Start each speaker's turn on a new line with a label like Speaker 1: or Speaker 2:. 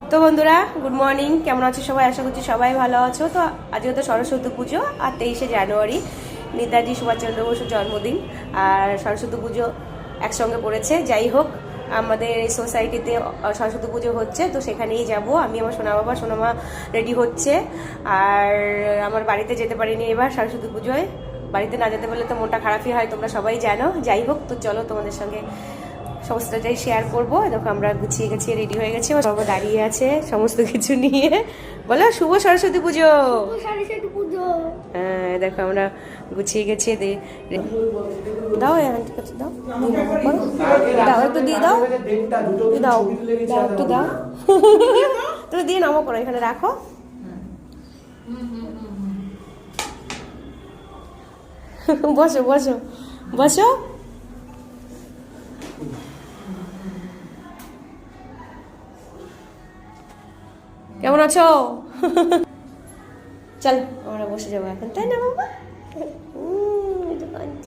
Speaker 1: তো বন্ধুরা, good morning. কেমন আছো সবাই? আশা করছি সবাই ভালো আছো। তো আজকে তো সরস্বতী পুজো আর 23শে জানুয়ারি নেতাজি সুভাষচন্দ্র বসুর জন্মদিন, আর সরস্বতী পুজো একসঙ্গে পড়েছে। যাই হোক, আমাদের এই সোসাইটিতে সরস্বতী পুজো হচ্ছে, তো সেখানেই যাব। আমি আমার সোনামা রেডি হচ্ছে। আর আমার বাড়িতে যেতে পারিনি এবার সরস্বতী পুজোয়। বাড়িতে না যেতে পারলে তো মনটা খারাপই হয়, তোমরা সবাই জানো। যাই হোক, তো চলো তোমাদের সঙ্গে সমস্তটাই শেয়ার করবো। দেখো আমরা গুছিয়ে গেছিয়ে রেডি হয়ে গেছি, আমার বাবা দাঁড়িয়ে আছে সমস্ত কিছু নিয়ে। বলো শুভ সরস্বতী পুজো। হ্যাঁ, দেখো আমরা গুছিয়ে গেছি। দাও আন্টির কাছে দাও, দাও একটু দিয়ে দাও, দাও দাও একটু দাও। তুমি দিয়ে নামো করো, এখানে রাখো। বসো বসো বসো। কেমন আছো? চল আমরা বসে যাবো এখন, তাই না বাবা?